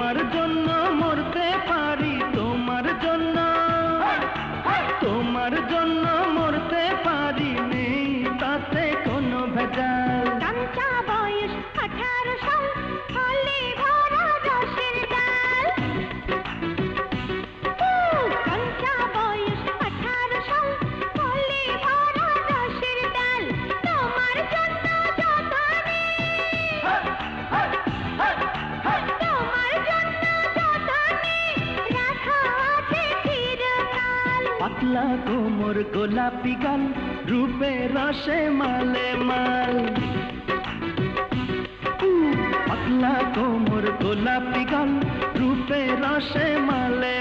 তোমার জন্য মরতে পারি, তোমার জন্য, তোমার জন্য মরতে পারি, নেই তাতে কোনো ভেজাল। কাঁচা বয়স 18 ফলে ভরা রসের ডাল। কাঁচা বয়স 18 ফলে ভরা রসের ডাল। তোমার জন্য যতনে, তোমার জন্য যতনে রাখা আছে চিরকাল। পাতলা কোমর গোলাপি গাল, রূপে রসে মালে মাল। পাতলা কোমর গোলাপি গাল, রূপে রসে মালে